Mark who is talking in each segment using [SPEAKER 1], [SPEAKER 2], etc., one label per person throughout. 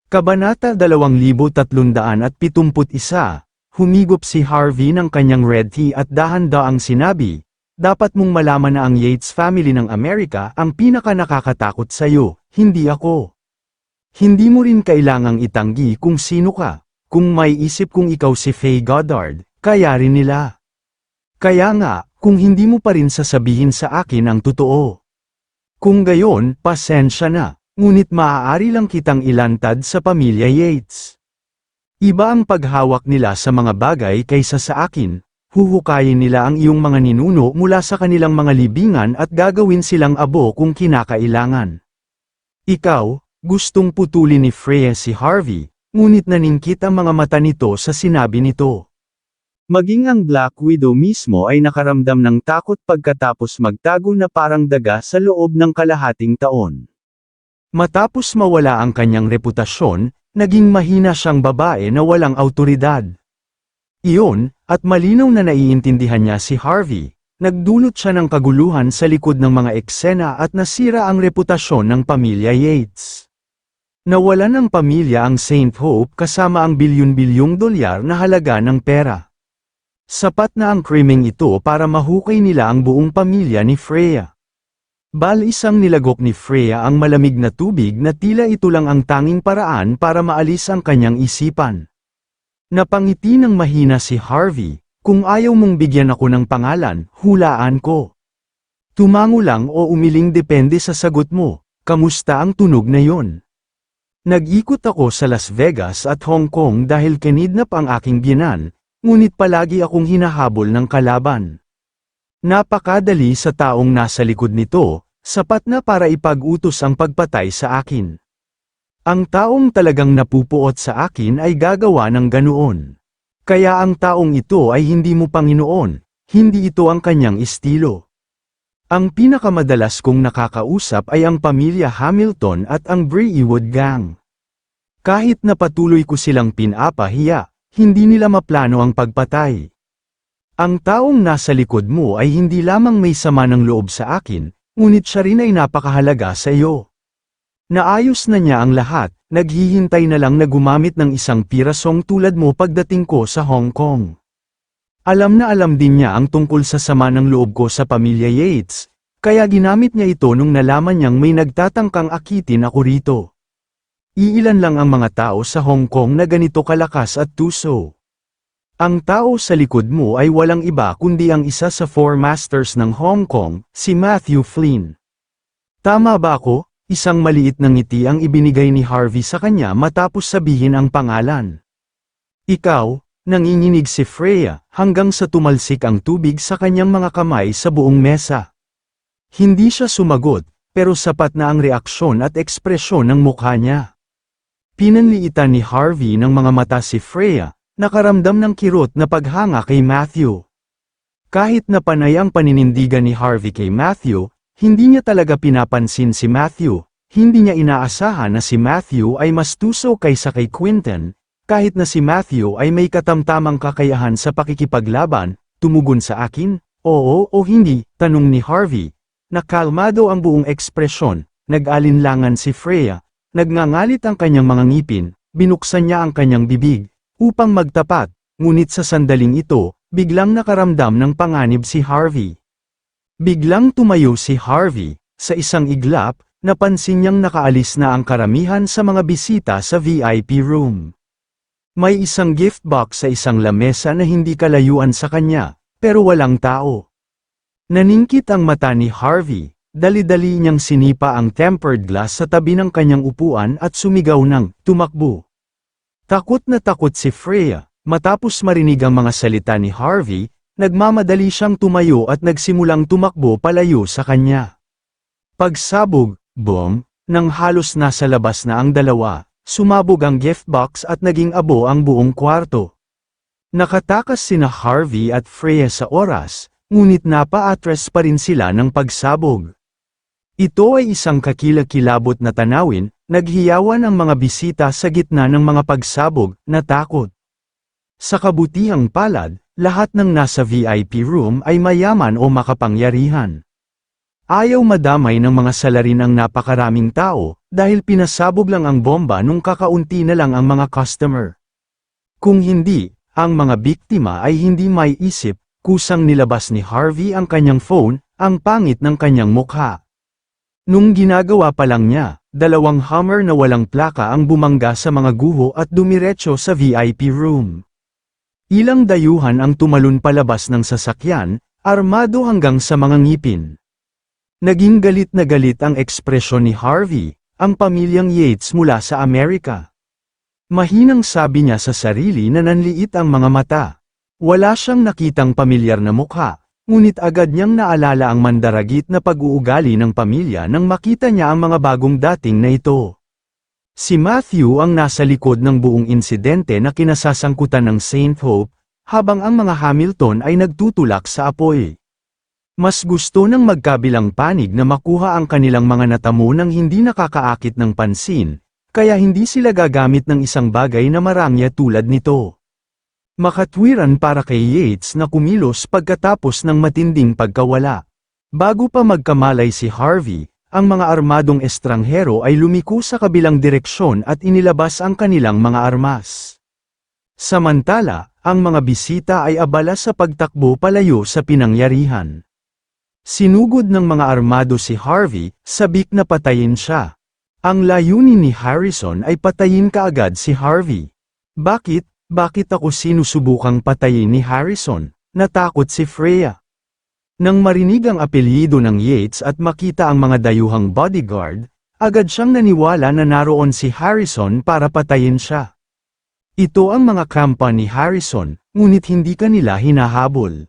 [SPEAKER 1] Kabanata 2371. Humigop si Harvey ng kanyang red tea at dahan-daang sinabi, "Dapat mong malaman na ang Yates family ng Amerika ang pinaka nakakatakot sa'yo, hindi ako. Hindi mo rin kailangang itanggi kung sino ka. Kung may isip kung ikaw si Faye Goddard, kaya rin nila. Kaya nga, kung hindi mo pa rin sasabihin sa akin ang totoo. Kung gayon, pasensya na. Ngunit maaari lang kitang ilantad sa pamilya Yates. Iba ang paghawak nila sa mga bagay kaysa sa akin, huhukayin nila ang iyong mga ninuno mula sa kanilang mga libingan at gagawin silang abo kung kinakailangan. Ikaw, gustong putulin ni Freya si Harvey, ngunit naningkit ang mga mata nito sa sinabi nito. Maging ang Black Widow mismo ay nakaramdam ng takot pagkatapos magtago na parang daga sa loob ng kalahating taon. Matapos mawala ang kanyang reputasyon, naging mahina siyang babae na walang awtoridad. Iyon, at malinaw na naiintindihan niya si Harvey, nagdulot siya ng kaguluhan sa likod ng mga eksena at nasira ang reputasyon ng pamilya Yates. Nawalan ng pamilya ang St. Hope kasama ang bilyon-bilyong dolyar na halaga ng pera. Sapat na ang krimeng ito para mahukay nila ang buong pamilya ni Freya. Isang nilagok ni Freya ang malamig na tubig na tila ito lang ang tanging paraan para maalis ang kanyang isipan. Napangiti ng mahina si Harvey, "Kung ayaw mong bigyan ako ng pangalan, hulaan ko. Tumango lang o umiling depende sa sagot mo, kamusta ang tunog na yon?" Nag-ikot ako sa Las Vegas at Hong Kong dahil kinidnap ang aking biyenan, ngunit palagi akong hinahabol ng kalaban. Napakadali sa taong nasa likod nito, sapat na para ipag-utos ang pagpatay sa akin. Ang taong talagang napupuot sa akin ay gagawa ng ganoon. Kaya ang taong ito ay hindi mo Panginoon, hindi ito ang kanyang estilo. Ang pinakamadalas kong nakakausap ay ang pamilya Hamilton at ang Breewood Gang. Kahit na patuloy ko silang pinapahiya, hindi nila maplano ang pagpatay. Ang taong nasa likod mo ay hindi lamang may sama ng loob sa akin, ngunit siya rin ay napakahalaga sa iyo. Naayos na niya ang lahat, naghihintay na lang na gumamit ng isang pirasong tulad mo pagdating ko sa Hong Kong. Alam na alam din niya ang tungkol sa sama ng loob ko sa pamilya Yates, kaya ginamit niya ito nung nalaman niyang may nagtatangkang akitin ako rito. Iilan lang ang mga tao sa Hong Kong na ganito kalakas at tuso. Ang tao sa likod mo ay walang iba kundi ang isa sa Four Masters ng Hong Kong, si Matthew Flynn. Tama ba ako? Isang maliit na ngiti ang ibinigay ni Harvey sa kanya matapos sabihin ang pangalan. Ikaw, nanginginig si Freya, hanggang sa tumalsik ang tubig sa kanyang mga kamay sa buong mesa. Hindi siya sumagot, pero sapat na ang reaksyon at ekspresyon ng mukha niya. Pinanliitan ni Harvey ng mga mata si Freya, nakaramdam ng kirot na paghanga kay Matthew. Kahit na panay ang paninindigan ni Harvey kay Matthew, hindi niya talaga pinapansin si Matthew, hindi niya inaasahan na si Matthew ay mas tuso kaysa kay Quinton, kahit na si Matthew ay may katamtamang kakayahan sa pakikipaglaban, tumugon sa akin, oo o hindi, tanong ni Harvey. Nakalmado ang buong ekspresyon, nag-alinlangan si Freya, nagngangalit ang kanyang mga ngipin, binuksan niya ang kanyang bibig, upang magtapat, ngunit sa sandaling ito, biglang nakaramdam ng panganib si Harvey. Biglang tumayo si Harvey, sa isang iglap, napansin niyang nakaalis na ang karamihan sa mga bisita sa VIP room. May isang gift box sa isang lamesa na hindi kalayuan sa kanya, pero walang tao. Naningkit ang mata ni Harvey, dali-dali niyang sinipa ang tempered glass sa tabi ng kanyang upuan at sumigaw ng, "Tumakbo!" Takot na takot si Freya, matapos marinig ang mga salita ni Harvey, nagmamadali siyang tumayo at nagsimulang tumakbo palayo sa kanya. Pagsabog, boom, nang halos nasa labas na ang dalawa, sumabog ang gift box at naging abo ang buong kwarto. Nakatakas sina Harvey at Freya sa oras, ngunit napa-atras pa rin sila ng pagsabog. Ito ay isang kakilakilabot na tanawin, naghiyawan ang mga bisita sa gitna ng mga pagsabog, natakot. Sa kabutihang palad, lahat ng nasa VIP room ay mayaman o makapangyarihan. Ayaw madamay ng mga salarin ang napakaraming tao, dahil pinasabog lang ang bomba nung kakaunti na lang ang mga customer. Kung hindi, ang mga biktima ay hindi may isip, kusang nilabas ni Harvey ang kanyang phone, ang pangit ng kanyang mukha. Nung ginagawa pa lang niya, 2 Hummer na walang plaka ang bumangga sa mga guho at dumiretso sa VIP room. Ilang dayuhan ang tumalon palabas ng sasakyan, armado hanggang sa mga ngipin. Naging galit na galit ang ekspresyon ni Harvey, ang pamilyang Yates mula sa Amerika. Mahinang sabi niya sa sarili na nanliit ang mga mata. Wala siyang nakitang pamilyar na mukha, ngunit agad niyang naalala ang mandaragit na pag-uugali ng pamilya nang makita niya ang mga bagong dating na ito. Si Matthew ang nasa likod ng buong insidente na kinasasangkutan ng St. Hope, habang ang mga Hamilton ay nagtutulak sa apoy. Mas gusto ng magkabilang panig na makuha ang kanilang mga natamo nang hindi nakakaakit ng pansin, kaya hindi sila gagamit ng isang bagay na marangya tulad nito. Makatwiran para kay Yates na kumilos pagkatapos ng matinding pagkawala. Bago pa magkamalay si Harvey, ang mga armadong estranghero ay lumiko sa kabilang direksyon at inilabas ang kanilang mga armas. Samantala, ang mga bisita ay abala sa pagtakbo palayo sa pinangyarihan. Sinugod ng mga armado si Harvey, sabik na patayin siya. Ang layunin ni Harrison ay patayin kaagad si Harvey. Bakit ako sinusubukang patayin ni Harrison? Natakot si Freya. Nang marinig ang apelyido ng Yates at makita ang mga dayuhang bodyguard, agad siyang naniwala na naroon si Harrison para patayin siya. Ito ang mga kampa ni Harrison, ngunit hindi kanila hinahabol.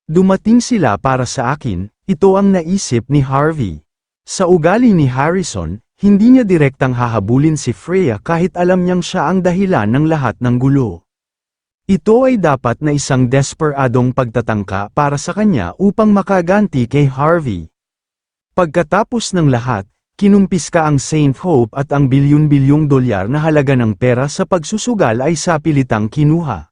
[SPEAKER 1] Dumating sila para sa akin, ito ang naisip ni Harvey. Sa ugali ni Harrison, hindi niya direktang hahabulin si Freya kahit alam niyang siya ang dahilan ng lahat ng gulo. Ito ay dapat na isang desperadong pagtatangka para sa kanya upang makaganti kay Harvey. Pagkatapos ng lahat, kinumpiska ang St. Hope at ang bilyon-bilyong dolyar na halaga ng pera sa pagsusugal ay sapilitang kinuha.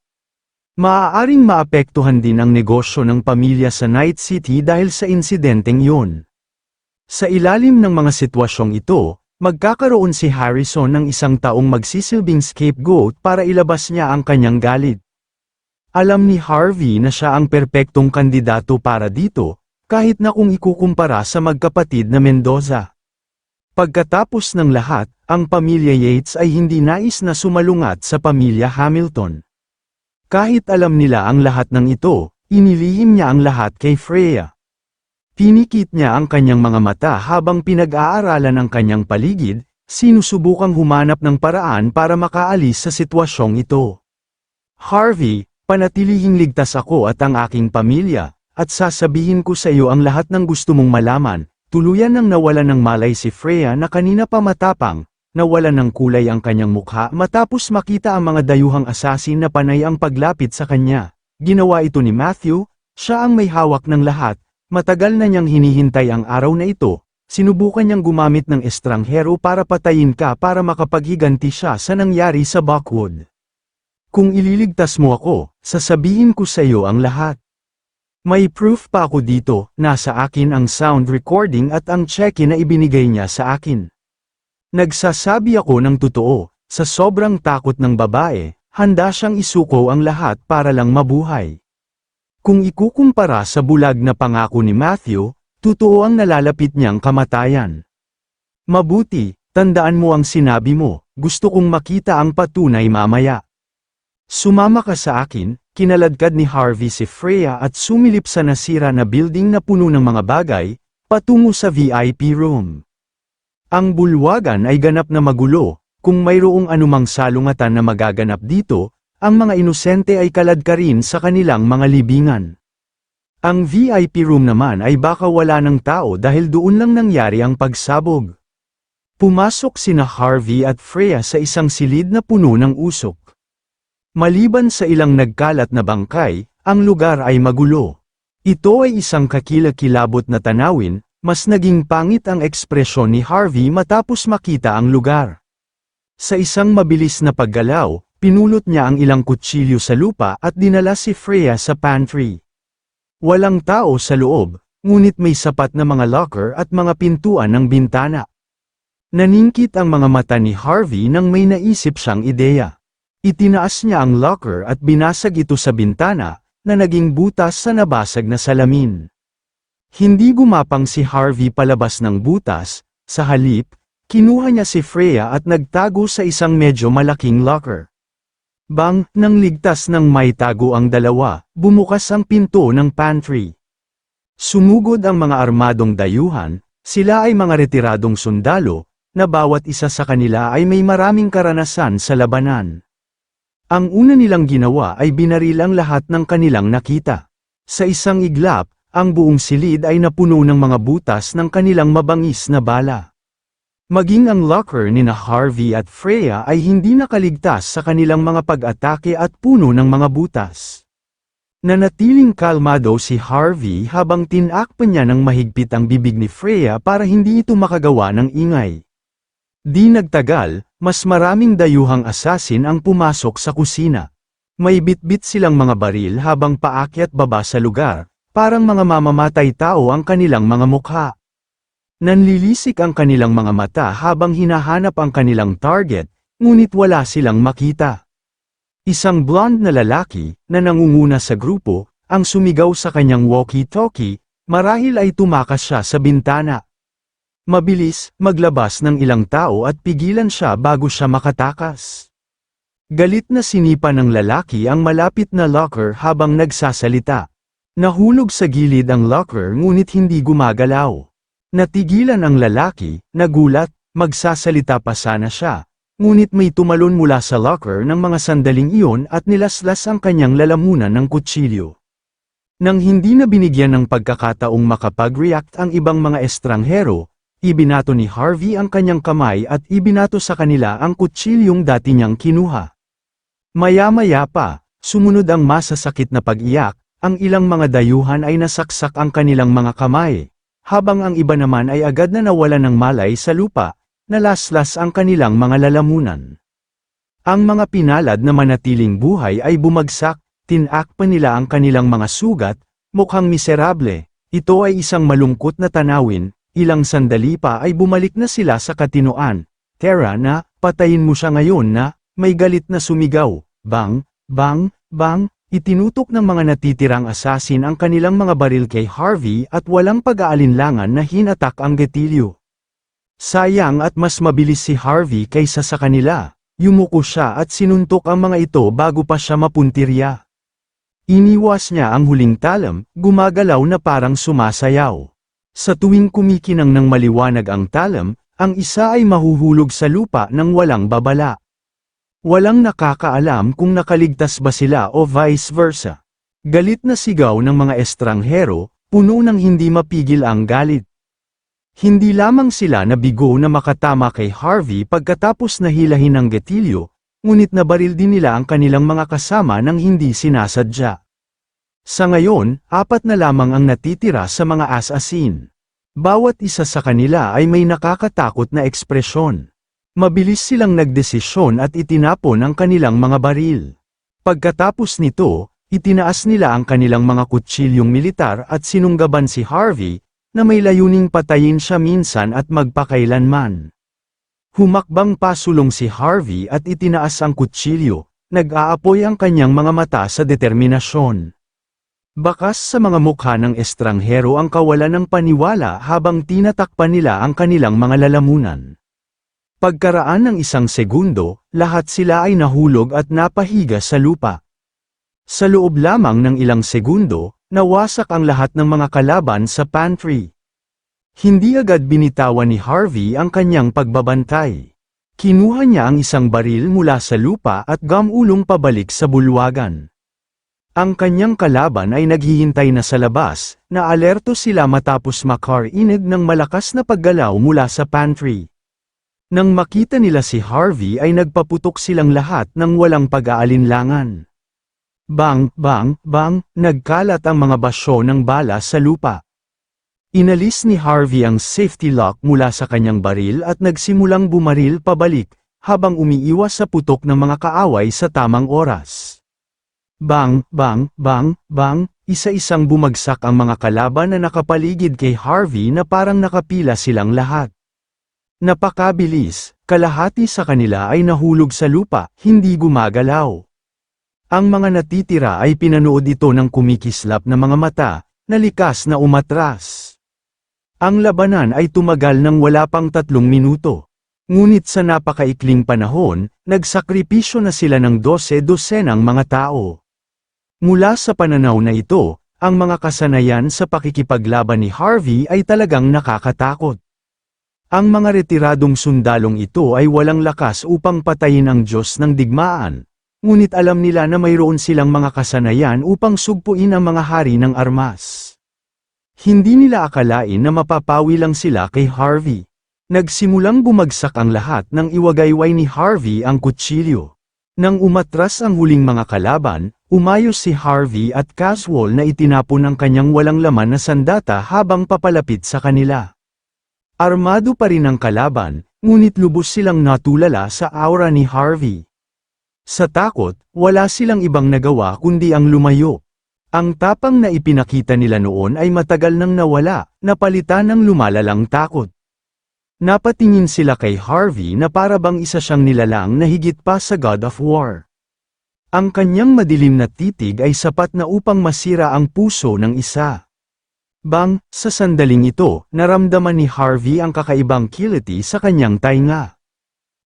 [SPEAKER 1] Maaaring maapektuhan din ang negosyo ng pamilya sa Night City dahil sa insidenteng yun. Sa ilalim ng mga sitwasyong ito, magkakaroon si Harrison ng isang taong magsisilbing scapegoat para ilabas niya ang kanyang galit. Alam ni Harvey na siya ang perpektong kandidato para dito, kahit na kung ikukumpara sa magkapatid na Mendoza. Pagkatapos ng lahat, ang pamilya Yates ay hindi nais na sumalungat sa pamilya Hamilton. Kahit alam nila ang lahat ng ito, inilihim niya ang lahat kay Freya. Pinikit niya ang kanyang mga mata habang pinag-aaralan ang kanyang paligid, sinusubukang humanap ng paraan para makaalis sa sitwasyong ito. Harvey, panatilihing ligtas ako at ang aking pamilya, at sasabihin ko sa iyo ang lahat ng gusto mong malaman. Tuluyan nang nawalan ng malay si Freya na kanina pa matapang, nawalan ng kulay ang kanyang mukha matapos makita ang mga dayuhang asasin na panay ang paglapit sa kanya. Ginawa ito ni Matthew, siya ang may hawak ng lahat, matagal na niyang hinihintay ang araw na ito, sinubukan niyang gumamit ng estranghero para patayin ka para makapaghiganti siya sa nangyari sa Buckwood. Kung ililigtas mo ako, sasabihin ko sa iyo ang lahat. May proof pa ako dito, nasa akin ang sound recording at ang cheque na ibinigay niya sa akin. Nagsasabi ako ng totoo, sa sobrang takot ng babae, handa siyang isuko ang lahat para lang mabuhay. Kung ikukumpara sa bulag na pangako ni Matthew, totoo ang nalalapit niyang kamatayan. Mabuti, tandaan mo ang sinabi mo, gusto kong makita ang patunay mamaya. Sumama ka sa akin, kinaladkad ni Harvey si Freya at sumilip sa nasira na building na puno ng mga bagay, patungo sa VIP room. Ang bulwagan ay ganap na magulo, kung mayroong anumang salungatan na magaganap dito, ang mga inosente ay kaladkarin sa kanilang mga libingan. Ang VIP room naman ay baka wala ng tao dahil doon lang nangyari ang pagsabog. Pumasok sina Harvey at Freya sa isang silid na puno ng usok. Maliban sa ilang nagkalat na bangkay, ang lugar ay magulo. Ito ay isang kakilakilabot na tanawin, mas naging pangit ang ekspresyon ni Harvey matapos makita ang lugar. Sa isang mabilis na paggalaw, pinulot niya ang ilang kutsilyo sa lupa at dinala si Freya sa pantry. Walang tao sa loob, ngunit may sapat na mga locker at mga pintuan ng bintana. Naningkit ang mga mata ni Harvey nang may naisip siyang ideya. Itinaas niya ang locker at binasag ito sa bintana, na naging butas sa nabasag na salamin. Hindi gumapang si Harvey palabas ng butas, sa halip, kinuha niya si Freya at nagtago sa isang medyo malaking locker. Bang, nang ligtas ng may tago ang dalawa, bumukas ang pinto ng pantry. Sumugod ang mga armadong dayuhan, sila ay mga retiradong sundalo, na bawat isa sa kanila ay may maraming karanasan sa labanan. Ang una nilang ginawa ay binaril ang lahat ng kanilang nakita. Sa isang iglap, ang buong silid ay napuno ng mga butas ng kanilang mabangis na bala. Maging ang locker ni Harvey at Freya ay hindi nakaligtas sa kanilang mga pag-atake at puno ng mga butas. Nanatiling kalmado si Harvey habang tinakpan niya ng mahigpit ang bibig ni Freya para hindi ito makagawa ng ingay. Di nagtagal, mas maraming dayuhang asasin ang pumasok sa kusina. May bitbit silang mga baril habang paakyat baba sa lugar, parang mga mamamatay tao ang kanilang mga mukha. Nanlilisik ang kanilang mga mata habang hinahanap ang kanilang target, ngunit wala silang makita. Isang blonde na lalaki, na nangunguna sa grupo, ang sumigaw sa kanyang walkie-talkie, marahil ay tumakas siya sa bintana. Mabilis, maglabas ng ilang tao at pigilan siya bago siya makatakas. Galit na sinipa ng lalaki ang malapit na locker habang nagsasalita. Nahulog sa gilid ang locker ngunit hindi gumagalaw. Natigilan ang lalaki, nagulat, magsasalita pa sana siya. Ngunit may tumalon mula sa locker ng mga sandaling iyon at nilaslas ang kanyang lalamunan ng kutsilyo. Nang hindi na binigyan ng pagkakataong makapag-react ang ibang mga estranghero, ibinato ni Harvey ang kanyang kamay at ibinato sa kanila ang kutsilyong dati niyang kinuha. Maya-maya pa, sumunod ang masasakit na pag-iyak, ang ilang mga dayuhan ay nasaksak ang kanilang mga kamay, habang ang iba naman ay agad na nawalan ng malay sa lupa, nalaslas ang kanilang mga lalamunan. Ang mga pinalad na manatiling buhay ay bumagsak, tinakpan nila ang kanilang mga sugat, mukhang miserable. Ito ay isang malungkot na tanawin. Ilang sandali pa ay bumalik na sila sa katinoan. Tara na, patayin mo siya ngayon na, may galit na sumigaw. Bang, bang, bang, itinutok ng mga natitirang asasin ang kanilang mga baril kay Harvey at walang pag-aalinlangan na hinatak ang gatilyo. Sayang at mas mabilis si Harvey kaysa sa kanila. Yumuko siya at sinuntok ang mga ito bago pa siya mapuntirya. Iniwas niya ang huling talam, gumagalaw na parang sumasayaw. Sa tuwing kumikinang ng maliwanag ang talam, ang isa ay mahuhulog sa lupa nang walang babala. Walang nakakaalam kung nakaligtas ba sila o vice versa. Galit na sigaw ng mga estranghero, puno ng hindi mapigil ang galit. Hindi lamang sila nabigo na makatama kay Harvey pagkatapos nahilahin ang gatilyo, ngunit nabaril din nila ang kanilang mga kasama nang hindi sinasadya. Sa ngayon, 4 na lamang ang natitira sa mga asasin. Bawat isa sa kanila ay may nakakatakot na ekspresyon. Mabilis silang nagdesisyon at itinapon ang kanilang mga baril. Pagkatapos nito, itinaas nila ang kanilang mga kutsilyong militar at sinunggaban si Harvey, na may layuning patayin siya minsan at magpakailanman. Humakbang pasulong si Harvey at itinaas ang kutsilyo, nag-aapoy ang kanyang mga mata sa determinasyon. Bakas sa mga mukha ng estranghero ang kawalan ng paniwala habang tinatakpan nila ang kanilang mga lalamunan. Pagkaraan ng 1 segundo, lahat sila ay nahulog at napahiga sa lupa. Sa loob lamang ng ilang segundo, nawasak ang lahat ng mga kalaban sa pantry. Hindi agad binitawan ni Harvey ang kanyang pagbabantay. Kinuha niya ang isang baril mula sa lupa at gamulong pabalik sa bulwagan. Ang kanyang kalaban ay naghihintay na sa labas, na alerto sila matapos makarinig ng malakas na paggalaw mula sa pantry. Nang makita nila si Harvey ay nagpaputok silang lahat ng walang pag-aalinlangan. Bang, bang, bang, nagkalat ang mga basyo ng bala sa lupa. Inalis ni Harvey ang safety lock mula sa kanyang baril at nagsimulang bumaril pabalik, habang umiiwas sa putok ng mga kaaway sa tamang oras. Bang, bang, bang, bang, isa-isang bumagsak ang mga kalaban na nakapaligid kay Harvey na parang nakapila silang lahat. Napakabilis, kalahati sa kanila ay nahulog sa lupa, hindi gumagalaw. Ang mga natitira ay pinanood ito ng kumikislap na mga mata, na likas na umatras. Ang labanan ay tumagal ng wala pang 3 minuto. Ngunit sa napakaikling panahon, nagsakripisyo na sila ng 12 mga tao. Mula sa pananaw na ito, ang mga kasanayan sa pakikipaglaban ni Harvey ay talagang nakakatakot. Ang mga retiradong sundalong ito ay walang lakas upang patayin ang Diyos ng digmaan, ngunit alam nila na mayroon silang mga kasanayan upang sugpuin ang mga hari ng armas. Hindi nila akalain na mapapawi lang sila kay Harvey. Nagsimulang bumagsak ang lahat nang iwagayway ni Harvey ang kutsilyo. Nang umatras ang huling mga kalaban, umayos si Harvey at casual na itinapon ang kanyang walang laman na sandata habang papalapit sa kanila. Armado pa rin ang kalaban, ngunit lubos silang natulala sa aura ni Harvey. Sa takot, wala silang ibang nagawa kundi ang lumayo. Ang tapang na ipinakita nila noon ay matagal nang nawala, napalitan ng lumalalang takot. Napatingin sila kay Harvey na para bang isa siyang nilalang na higit pa sa God of War. Ang kanyang madilim na titig ay sapat na upang masira ang puso ng isa. Bang, sa sandaling ito, naramdaman ni Harvey ang kakaibang kiliti sa kanyang tainga.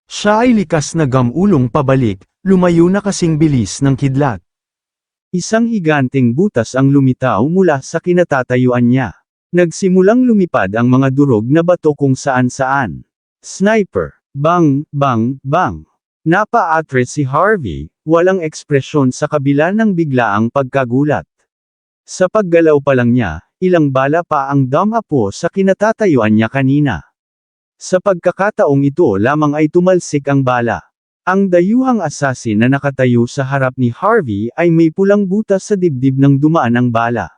[SPEAKER 1] Siya ay likas na gamulong pabalik, lumayo na kasing bilis ng kidlat. Isang higanteng butas ang lumitaw mula sa kinatatayuan niya. Nagsimulang lumipad ang mga durog na bato kung saan-saan. Sniper! Bang! Bang! Bang! Napa-atres si Harvey, walang ekspresyon sa kabila ng biglaang pagkagulat. Sa paggalaw pa lang niya, ilang bala pa ang dumapo sa kinatatayuan niya kanina. Sa pagkakataong ito lamang ay tumalsik ang bala. Ang dayuhang assassin na nakatayo sa harap ni Harvey ay may pulang butas sa dibdib ng dumaan ang bala.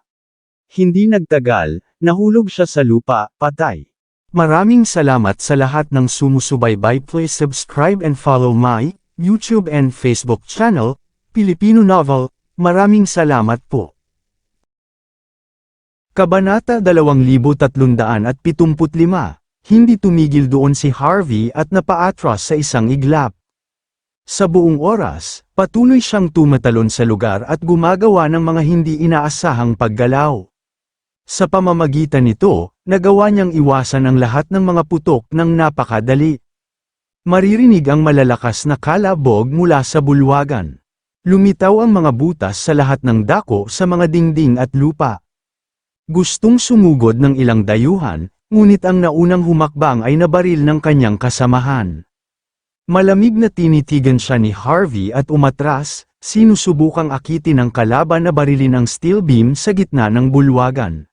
[SPEAKER 1] Hindi nagtagal, nahulog siya sa lupa, patay. Maraming salamat sa lahat ng sumusubaybay. Please subscribe and follow my YouTube and Facebook channel, Pilipino Novel. Maraming salamat po. Kabanata 2375. Hindi tumigil doon si Harvey at napaatras sa isang iglap. Sa buong oras, patuloy siyang tumatalon sa lugar at gumagawa ng mga hindi inaasahang paggalaw. Sa pamamagitan nito, nagawa niyang iwasan ang lahat ng mga putok ng napakadali. Maririnig ang malalakas na kalabog mula sa bulwagan. Lumitaw ang mga butas sa lahat ng dako sa mga dingding at lupa. Gustong sumugod ng ilang dayuhan, ngunit ang naunang humakbang ay nabaril ng kanyang kasamahan. Malamig na tinitigan siya ni Harvey at umatras, sinusubukang akitin ng kalaban na barilin ang steel beam sa gitna ng bulwagan.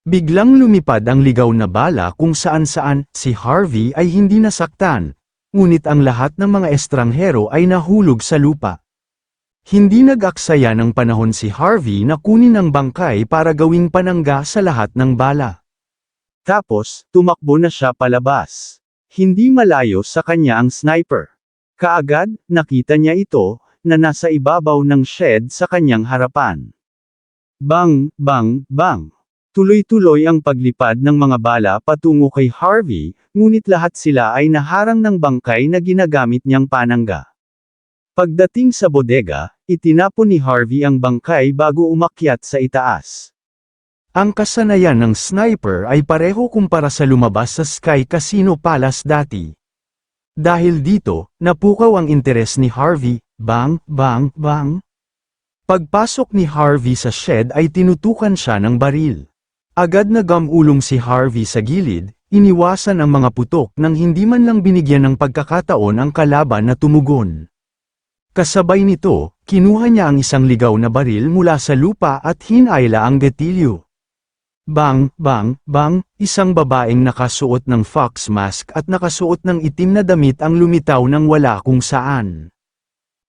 [SPEAKER 1] Biglang lumipad ang ligaw na bala kung saan-saan, si Harvey ay hindi nasaktan, ngunit ang lahat ng mga estranghero ay nahulog sa lupa. Hindi nag-aksaya ng panahon si Harvey na kunin ang bangkay para gawing panangga sa lahat ng bala. Tapos, tumakbo na siya palabas. Hindi malayo sa kanya ang sniper. Kaagad, nakita niya ito, na nasa ibabaw ng shed sa kanyang harapan. Bang! Bang! Bang! Tuloy-tuloy ang paglipad ng mga bala patungo kay Harvey, ngunit lahat sila ay naharang ng bangkay na ginagamit niyang panangga. Pagdating sa bodega, itinapon ni Harvey ang bangkay bago umakyat sa itaas. Ang kasanayan ng sniper ay pareho kumpara sa lumabas sa Sky Casino Palace dati. Dahil dito, napukaw ang interes ni Harvey. Bang! Bang! Bang! Pagpasok ni Harvey sa shed ay tinutukan siya ng baril. Agad na gamulong si Harvey sa gilid, iniwasan ang mga putok nang hindi man lang binigyan ng pagkakataon ang kalaban na tumugon. Kasabay nito, kinuha niya ang isang ligaw na baril mula sa lupa at hinayla ang gatilyo. Bang! Bang! Bang! Isang babaeng nakasuot ng fox mask at nakasuot ng itim na damit ang lumitaw ng wala kung saan.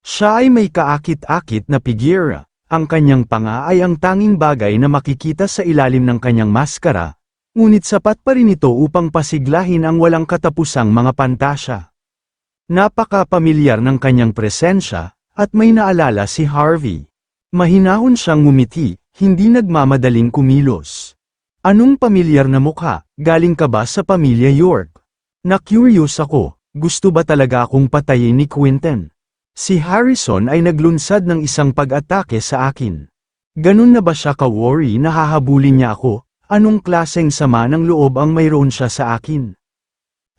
[SPEAKER 1] Siya ay may kaakit-akit na pigira. Ang kanyang panga ay ang tanging bagay na makikita sa ilalim ng kanyang maskara, ngunit sapat pa rin ito upang pasiglahin ang walang katapusang mga pantasya. Napaka-pamilyar ng kanyang presensya, at may naalala si Harvey. Mahinahon siyang ngumiti, hindi nagmamadaling kumilos. Anong pamilyar na mukha, galing ka ba sa pamilya York? Na-curious ako, gusto ba talaga akong patayin ni Quentin? Si Harrison ay naglunsad ng isang pag-atake sa akin. Ganun na ba siya ka-worry na hahabulin niya ako? Anong klaseng sama ng loob ang mayroon siya sa akin?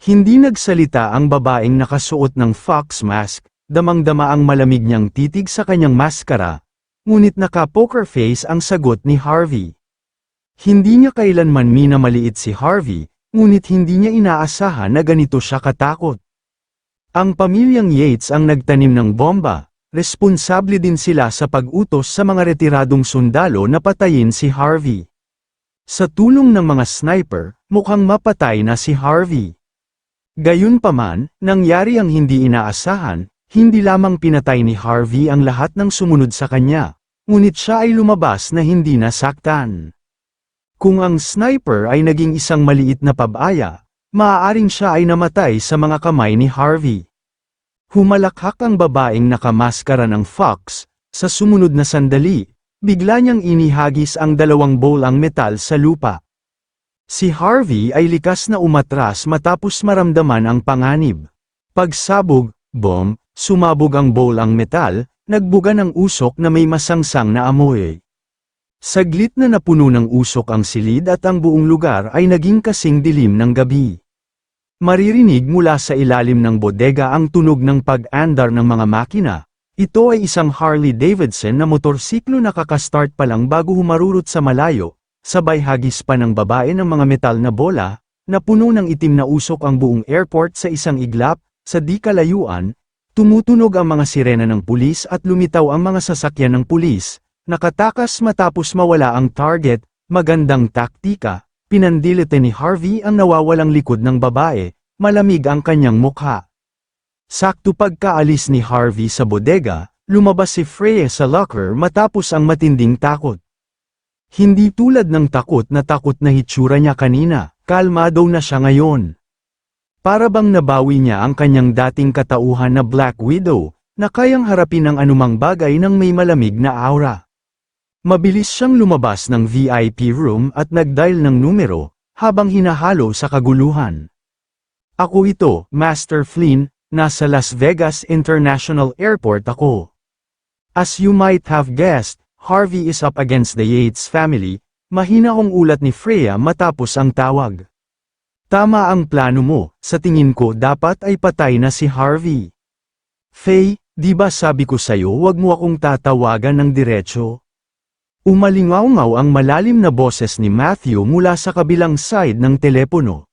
[SPEAKER 1] Hindi nagsalita ang babaeng nakasuot ng fox mask, damang-dama ang malamig niyang titig sa kanyang maskara, ngunit naka-poker face ang sagot ni Harvey. Hindi niya kailanman minamaliit si Harvey, ngunit hindi niya inaasahan na ganito siya katakot. Ang pamilyang Yates ang nagtanim ng bomba, responsable din sila sa pag-utos sa mga retiradong sundalo na patayin si Harvey. Sa tulong ng mga sniper, mukhang mapatay na si Harvey. Gayunpaman, nangyari ang hindi inaasahan, hindi lamang pinatay ni Harvey ang lahat ng sumunod sa kanya, ngunit siya ay lumabas na hindi nasaktan. Kung ang sniper ay naging isang maliit na pabaya, maaaring siya ay namatay sa mga kamay ni Harvey. Humalakhak ang babaeng nakamaskara ng fox, sa sumunod na sandali, bigla niyang inihagis ang 2 bolang metal sa lupa. Si Harvey ay likas na umatras matapos maramdaman ang panganib. Pagsabog, boom, sumabog ang bolang metal, nagbuga ng usok na may masangsang na amoy. Saglit na napuno ng usok ang silid at ang buong lugar ay naging kasing dilim ng gabi. Maririnig mula sa ilalim ng bodega ang tunog ng pag-andar ng mga makina. Ito ay isang Harley Davidson na motorsiklo na kakastart pa lang bago humarurot sa malayo, sabay hagis pa ng babae ng mga metal na bola, na puno ng itim na usok ang buong airport sa isang iglap, sa di kalayuan, tumutunog ang mga sirena ng pulis at lumitaw ang mga sasakyan ng pulis, nakatakas matapos mawala ang target, magandang taktika, pinandilite ni Harvey ang nawawalang likod ng babae, malamig ang kanyang mukha. Sakto pagkaalis ni Harvey sa bodega, lumabas si Freya sa locker matapos ang matinding takot. Hindi tulad ng takot na hitsura niya kanina, kalmado na siya ngayon. Para bang nabawi niya ang kanyang dating katauhan na Black Widow, na kayang harapin ang anumang bagay ng may malamig na aura. Mabilis siyang lumabas ng VIP room at nag-dial ng numero, habang hinahalo sa kaguluhan. Ako ito, Master Flynn, nasa Las Vegas International Airport ako. As you might have guessed, Harvey is up against the Yates family, mahina kong ulat ni Freya matapos ang tawag. Tama ang plano mo, sa tingin ko dapat ay patay na si Harvey. Faye, di ba sabi ko sa'yo wag mo akong tatawagan ng diretso? Umalingaw-ngaw ang malalim na boses ni Matthew mula sa kabilang side ng telepono.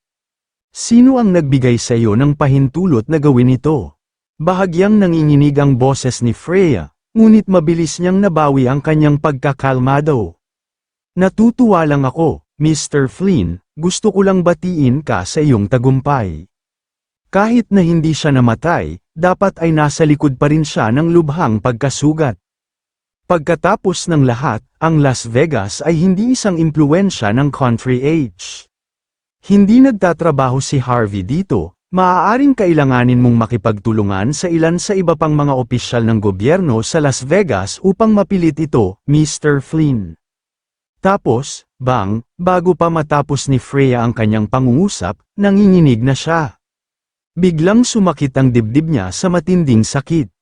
[SPEAKER 1] Sino ang nagbigay sa iyo ng pahintulot na gawin ito? Bahagyang nanginginig ang boses ni Freya, ngunit mabilis niyang nabawi ang kanyang pagkakalmado. Natutuwa lang ako, Mr. Flynn, gusto ko lang batiin ka sa iyong tagumpay. Kahit na hindi siya namatay, dapat ay nasa likod pa rin siya ng lubhang pagkasugat. Pagkatapos ng lahat, ang Las Vegas ay hindi isang impluwensya ng country age. Hindi nagtatrabaho si Harvey dito, maaaring kailanganin mong makipagtulungan sa ilan sa iba pang mga opisyal ng gobyerno sa Las Vegas upang mapilit ito, Mr. Flynn. Tapos, bago pa matapos ni Freya ang kanyang pangungusap, nanginginig na siya. Biglang sumakit ang dibdib niya sa matinding sakit.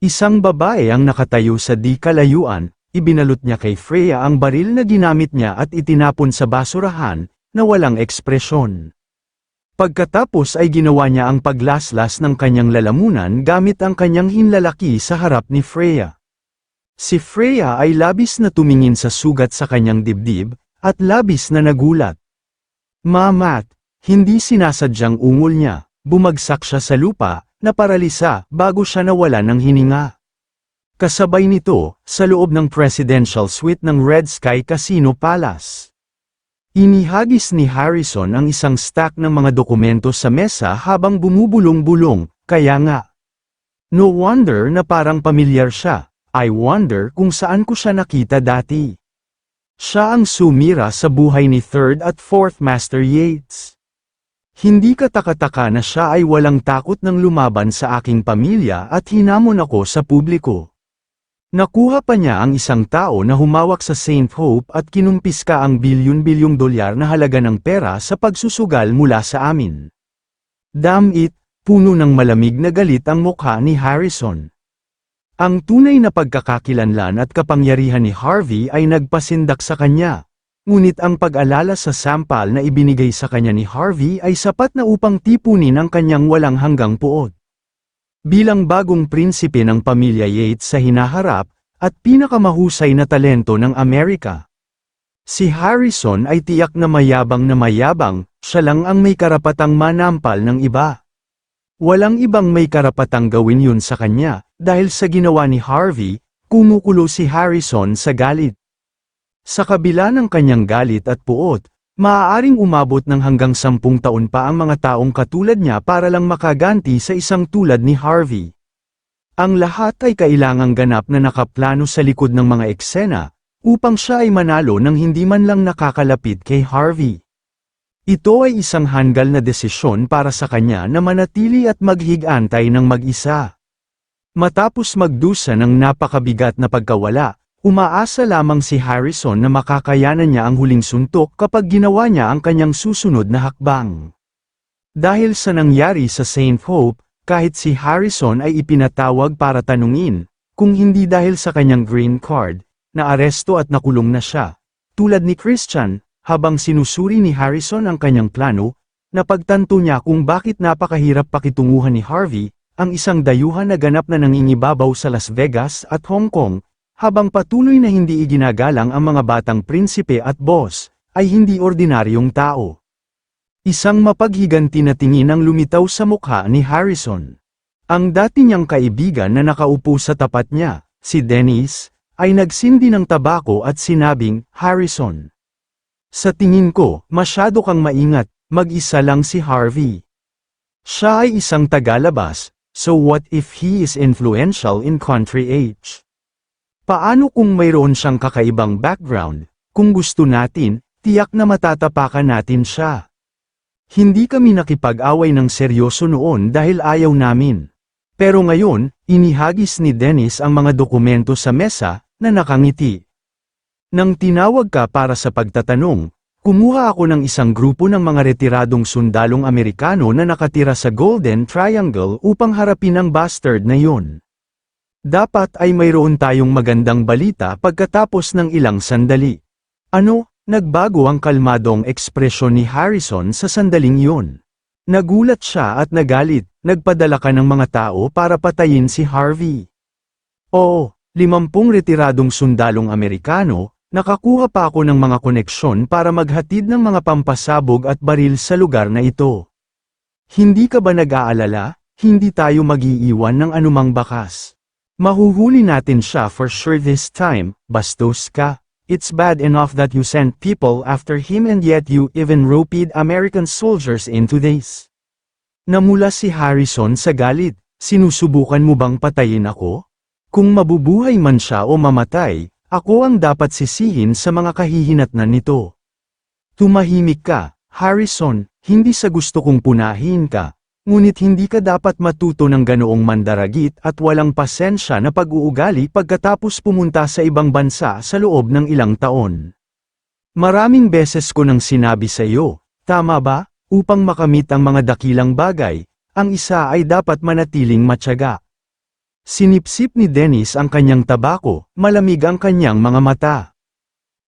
[SPEAKER 1] Isang babae ang nakatayo sa di kalayuan, ibinalot niya kay Freya ang baril na ginamit niya at itinapon sa basurahan, na walang ekspresyon. Pagkatapos ay ginawa niya ang paglaslas ng kanyang lalamunan gamit ang kanyang hinlalaki sa harap ni Freya. Si Freya ay labis na tumingin sa sugat sa kanyang dibdib, at labis na nagulat. Mamat, hindi sinasadyang ungol niya, bumagsak siya sa lupa, naparalisa bago siya nawala ng hininga. Kasabay nito, sa loob ng presidential suite ng Red Sky Casino Palace. Inihagis ni Harrison ang isang stack ng mga dokumento sa mesa habang bumubulong-bulong, kaya nga. No wonder na parang pamilyar siya, I wonder kung saan ko siya nakita dati. Siya ang sumira sa buhay ni 3rd at 4th Master Yates. Hindi katakataka na siya ay walang takot nang lumaban sa aking pamilya at hinamon ako sa publiko. Nakuha pa niya ang isang tao na humawak sa St. Hope at kinumpiska ang bilyon-bilyong dolyar na halaga ng pera sa pagsusugal mula sa amin. Damn it, puno ng malamig na galit ang mukha ni Harrison. Ang tunay na pagkakakilanlan at kapangyarihan ni Harvey ay nagpasindak sa kanya. Ngunit ang pag-alala sa sampal na ibinigay sa kanya ni Harvey ay sapat na upang tipunin ang kanyang walang hanggang puot. Bilang bagong prinsipe ng pamilya Yates sa hinaharap, at pinakamahusay na talento ng Amerika. Si Harrison ay tiyak na mayabang, siya lang ang may karapatang manampal ng iba. Walang ibang may karapatang gawin yun sa kanya, dahil sa ginawa ni Harvey, kumukulo si Harrison sa galit. Sa kabila ng kanyang galit at puot, maaaring umabot ng hanggang 10 taon pa ang mga taong katulad niya para lang makaganti sa isang tulad ni Harvey. Ang lahat ay kailangang ganap na nakaplano sa likod ng mga eksena, upang siya ay manalo nang hindi man lang nakakalapit kay Harvey. Ito ay isang hanggal na desisyon para sa kanya na manatili at maghigantay ng mag-isa. Matapos magdusa ng napakabigat na pagkawala, umaasa lamang si Harrison na makakayanan niya ang huling suntok kapag ginawa niya ang kanyang susunod na hakbang. Dahil sa nangyari sa St. Hope, kahit si Harrison ay ipinatawag para tanungin, kung hindi dahil sa kanyang green card, naaresto at nakulong na siya. Tulad ni Christian, habang sinusuri ni Harrison ang kanyang plano, napagtanto niya kung bakit napakahirap pakitunguhan ni Harvey, ang isang dayuhan na ganap na nangingibabaw sa Las Vegas at Hong Kong. Habang patuloy na hindi iginagalang ang mga batang prinsipe at boss, ay hindi ordinaryong tao. Isang mapaghiganti na tingin ang lumitaw sa mukha ni Harrison. Ang dati niyang kaibigan na nakaupo sa tapat niya, si Dennis, ay nagsindi ng tabako at sinabing, "Harrison, sa tingin ko, masyado kang maingat, mag-isa lang si Harvey. Siya ay isang tagalabas, so what if he is influential in country age? Paano kung mayroon siyang kakaibang background? Kung gusto natin, tiyak na matatapakan natin siya." Hindi kami nakipag-away ng seryoso noon dahil ayaw namin. Pero ngayon, inihagis ni Dennis ang mga dokumento sa mesa, na nakangiti. Nang tinawag ka para sa pagtatanong, kumuha ako ng isang grupo ng mga retiradong sundalong Amerikano na nakatira sa Golden Triangle upang harapin ang bastard na yun. Dapat ay mayroon tayong magandang balita pagkatapos ng ilang sandali. Ano? Nagbago ang kalmadong ekspresyon ni Harrison sa sandaling yun. Nagulat siya at nagalit, nagpadala ka ng mga tao para patayin si Harvey. Oo, 50 retiradong sundalong Amerikano, nakakuha pa ako ng mga koneksyon para maghatid ng mga pampasabog at baril sa lugar na ito. Hindi ka ba nag-aalala? Hindi tayo mag-iiwan ng anumang bakas. Mahuhuli natin siya for sure this time, bastos ka. It's bad enough that you sent people after him and yet you even roped American soldiers into this. Namula si Harrison sa galit, sinusubukan mo bang patayin ako? Kung mabubuhay man siya o mamatay, ako ang dapat sisihin sa mga kahihinatnan nito. Tumahimik ka, Harrison, hindi sa gusto kong punahin ka. Ngunit hindi ka dapat matuto ng ganoong mandaragit at walang pasensya na pag-uugali pagkatapos pumunta sa ibang bansa sa loob ng ilang taon. Maraming beses ko nang sinabi sa iyo, tama ba, upang makamit ang mga dakilang bagay, ang isa ay dapat manatiling matyaga. Sinipsip ni Dennis ang kanyang tabako, malamig ang kanyang mga mata.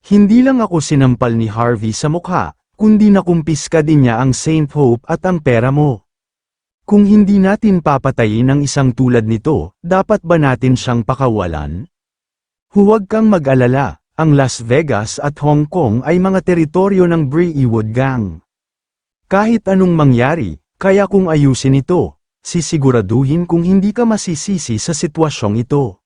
[SPEAKER 1] Hindi lang ako sinampal ni Harvey sa mukha, kundi nakumpiska din niya ang St. Hope at ang pera mo. Kung hindi natin papatayin ang isang tulad nito, dapat ba natin siyang pakawalan? Huwag kang mag-alala, ang Las Vegas at Hong Kong ay mga teritoryo ng Braywood Gang. Kahit anong mangyari, kaya kung ayusin ito, sisiguraduhin kung hindi ka masisisi sa sitwasyong ito.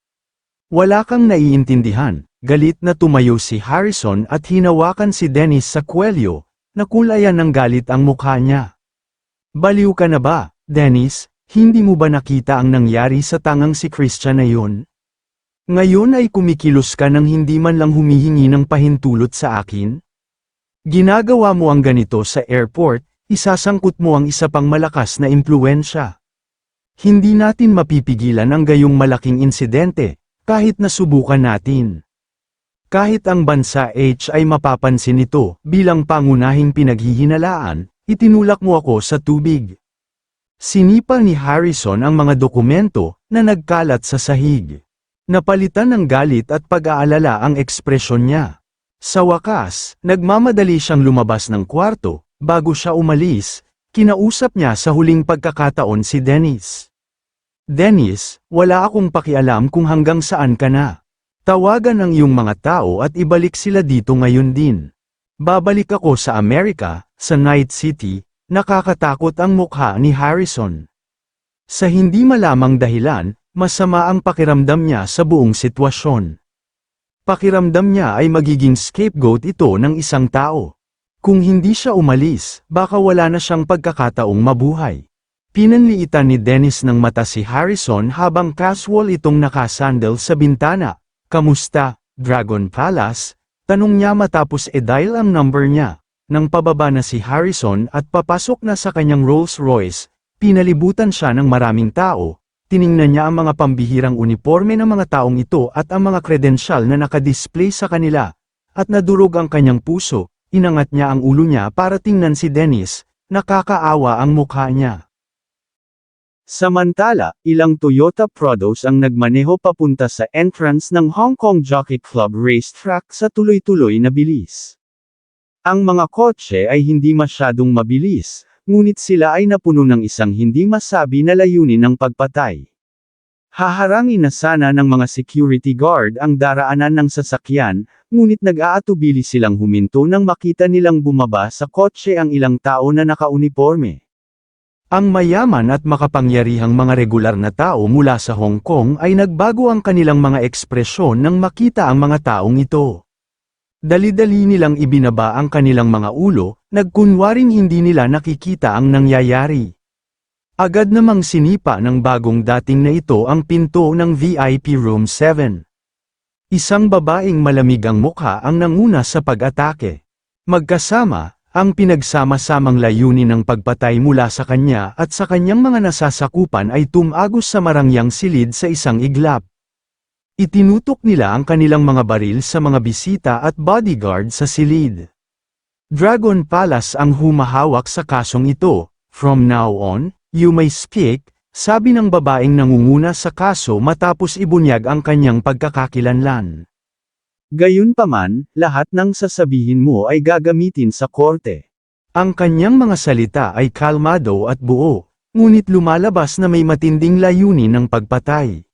[SPEAKER 1] Wala kang naiintindihan, galit na tumayo si Harrison at hinawakan si Dennis sa kwelyo, nakulayan ng galit ang mukha niya. Baliw ka na ba? Dennis, hindi mo ba nakita ang nangyari sa tangang si Christian na yun? Ngayon ay kumikilos ka nang hindi man lang humihingi ng pahintulot sa akin? Ginagawa mo ang ganito sa airport, isasangkot mo ang isa pang malakas na impluwensya. Hindi natin mapipigilan ang gayong malaking insidente, Kahit nasubukan natin. Kahit ang bansa H ay mapapansin ito, bilang pangunahing pinaghihinalaan, itinulak mo ako sa tubig. Sinipa ni Harrison ang mga dokumento na nagkalat sa sahig. Napalitan ng galit at pag-aalala ang ekspresyon niya. Sa wakas, nagmamadali siyang lumabas ng kwarto. Bago siya umalis, kinausap niya sa huling pagkakataon si Dennis. Dennis, wala akong pakialam kung hanggang saan ka na. Tawagan ang iyong mga tao at ibalik sila dito ngayon din. Babalik ako sa Amerika, sa Night City. Nakakatakot ang mukha ni Harrison. Sa hindi malamang dahilan, masama ang pakiramdam niya sa buong sitwasyon. Pakiramdam niya ay magiging scapegoat ito ng isang tao. Kung hindi siya umalis, baka wala na siyang pagkakataong mabuhay. Pinanliitan ni Dennis ng mata si Harrison habang casual itong nakasandal sa bintana. "Kamusta, Dragon Palace?" Tanong niya matapos e-dial ang number niya. Nang pababa na si Harrison at papasok na sa kanyang Rolls-Royce, pinalibutan siya ng maraming tao. Tiningnan niya ang mga pambihirang uniforme ng mga taong ito at ang mga kredensyal na nakadisplay sa kanila. At nadurog ang kanyang puso, inangat niya ang ulo niya para tingnan si Dennis, nakakaawa ang mukha niya. Samantala, ilang Toyota Prados ang nagmaneho papunta sa entrance ng Hong Kong Jockey Club racetrack sa tuloy-tuloy na bilis. Ang mga kotse ay hindi masyadong mabilis, ngunit sila ay napuno ng isang hindi masabi na layunin ng pagpatay. Haharangin na sana ng mga security guard ang daraanan ng sasakyan, ngunit nag-aatubili silang huminto nang makita nilang bumaba sa kotse ang ilang tao na nakauniporme. Ang mayaman at makapangyarihang mga regular na tao mula sa Hong Kong ay nagbago ang kanilang mga ekspresyon nang makita ang mga taong ito. Dali-dali nilang ibinaba ang kanilang mga ulo, nagkunwaring hindi nila nakikita ang nangyayari. Agad namang sinipa ng bagong dating na ito ang pinto ng VIP Room 7. Isang babaeng malamig ang mukha ang nanguna sa pag-atake. Magkasama, ang pinagsama-samang layunin ng pagpatay mula sa kanya at sa kanyang mga nasasakupan ay tumagos sa marangyang silid sa isang iglap. Itinutok nila ang kanilang mga baril sa mga bisita at bodyguard sa silid. Dragon Palace ang humahawak sa kasong ito. "From now on, you may speak," sabi ng babaeng nangunguna sa kaso matapos ibunyag ang kanyang pagkakakilanlan. Gayunpaman, lahat ng sasabihin mo ay gagamitin sa korte. Ang kanyang mga salita ay kalmado at buo, ngunit lumalabas na may matinding layunin ng pagpatay.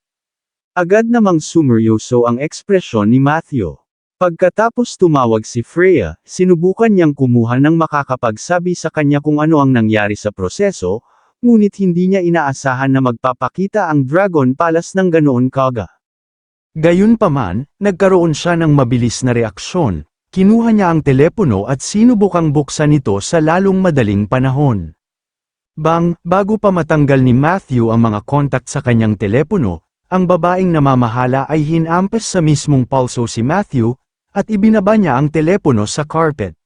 [SPEAKER 1] Agad namang sumeryoso ang ekspresyon ni Matthew. Pagkatapos tumawag si Freya, sinubukan niyang kumuha ng makakapagsabi sa kanya kung ano ang nangyari sa proseso, ngunit hindi niya inaasahan na magpapakita ang Dragon Palace ng ganoon kaga. Gayunpaman, nagkaroon siya ng mabilis na reaksyon, kinuha niya ang telepono at sinubukang buksan ito sa lalong madaling panahon. Bago pa matanggal ni Matthew ang mga kontak sa kanyang telepono, ang babaeng namamahala ay hinampes sa mismong pulso si Matthew, at ibinaba niya ang telepono sa carpet.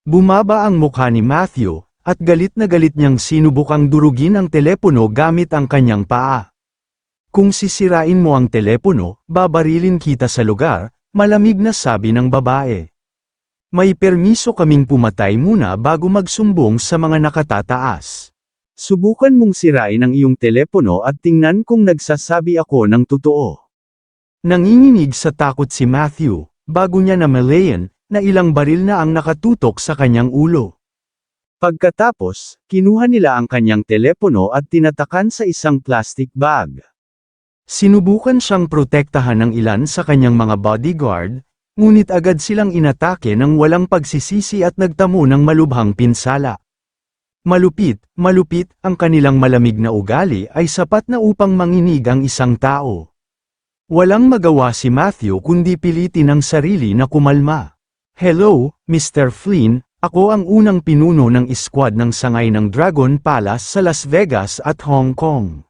[SPEAKER 1] Bumaba ang mukha ni Matthew, at galit na galit niyang sinubukang durugin ang telepono gamit ang kanyang paa. "Kung sisirain mo ang telepono, babarilin kita sa lugar," malamig na sabi ng babae. "May permiso kaming pumatay muna bago magsumbong sa mga nakatataas. Subukan mong sirain ang iyong telepono at tingnan kung nagsasabi ako ng totoo." Nanginginig sa takot si Matthew, bago niya namalayan, na ilang baril na ang nakatutok sa kanyang ulo. Pagkatapos, kinuha nila ang kanyang telepono at tinatakan sa isang plastic bag. Sinubukan siyang protektahan ng ilan sa kanyang mga bodyguard, ngunit agad silang inatake ng walang pagsisisi at nagtamo ng malubhang pinsala. Malupit, ang kanilang malamig na ugali ay sapat na upang manginig ang isang tao. Walang magawa si Matthew kundi pilitin ang sarili na kumalma. "Hello, Mr. Flynn, ako ang unang pinuno ng squad ng sangay ng Dragon Palace sa Las Vegas at Hong Kong.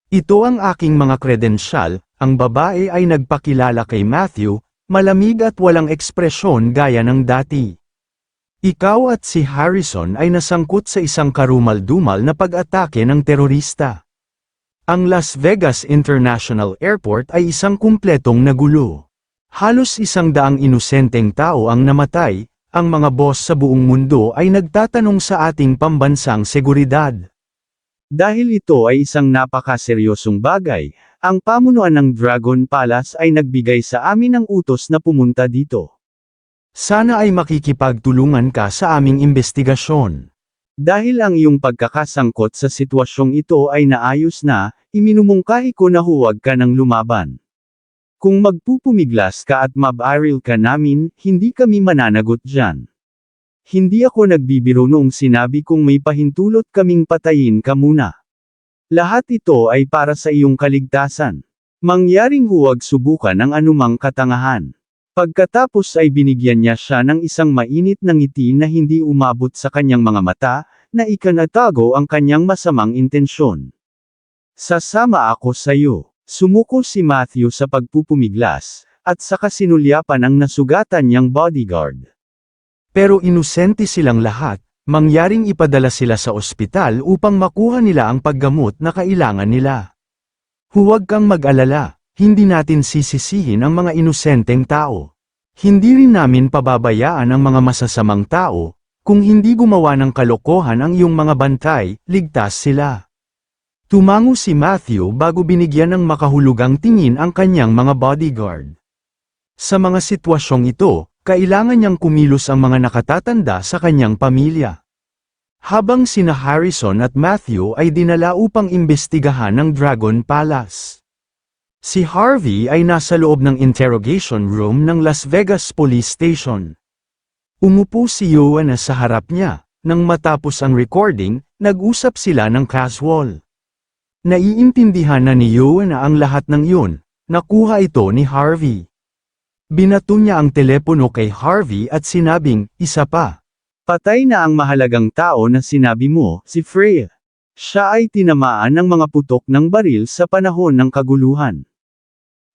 [SPEAKER 1] Ito ang aking mga kredensyal." Ang babae ay nagpakilala kay Matthew, malamig at walang ekspresyon gaya ng dati. "Ikaw at si Harrison ay nasangkot sa isang karumal-dumal na pag-atake ng terorista. Ang Las Vegas International Airport ay isang kumpletong nagulo. Halos 100 inosenteng tao ang namatay, ang mga boss sa buong mundo ay nagtatanong sa ating pambansang seguridad. Dahil ito ay isang napakaseryosong bagay, ang pamunuan ng Dragon Palace ay nagbigay sa amin ng utos na pumunta dito. Sana ay makikipagtulungan ka sa aming investigasyon. Dahil ang iyong pagkakasangkot sa sitwasyong ito ay naayos na, iminumungkahi ko na huwag ka nang lumaban. Kung magpupumiglas ka at mabaril ka namin, hindi kami mananagot dyan. Hindi ako nagbibiro noong sinabi kong may pahintulot kaming patayin ka muna. Lahat ito ay para sa iyong kaligtasan. Mangyaring huwag subukan ang anumang katangahan. Pagkatapos ay binigyan niya siya ng isang mainit na ngiti na hindi umabot sa kanyang mga mata, na ikinatago ang kanyang masamang intensyon. Sasama ako sa iyo. Sumuko si Matthew sa pagpupumiglas, at saka sinulyapan ang nasugatan niyang bodyguard. Pero inosente silang lahat, mangyaring ipadala sila sa ospital upang makuha nila ang paggamot na kailangan nila. Huwag kang mag-alala. Hindi natin sisisihin ang mga inosenteng tao. Hindi rin namin pababayaan ang mga masasamang tao, kung hindi gumawa ng kalokohan ang iyong mga bantay, ligtas sila. Tumango si Matthew bago binigyan ng makahulugang tingin ang kanyang mga bodyguard. Sa mga sitwasyong ito, kailangan niyang kumilos ang mga nakatatanda sa kanyang pamilya. Habang sina Harrison at Matthew ay dinala upang imbestigahan ng Dragon Palace. Si Harvey ay nasa loob ng interrogation room ng Las Vegas Police Station. Umupo si Joanna sa harap niya. Nang matapos ang recording, nag-usap sila ng casual. Naiintindihan na ni Joanna ang lahat ng iyon. Nakuha ito ni Harvey. Binato niya ang telepono kay Harvey at sinabing, isa pa. Patay na ang mahalagang tao na sinabi mo, si Freya. Siya ay tinamaan ng mga putok ng baril sa panahon ng kaguluhan.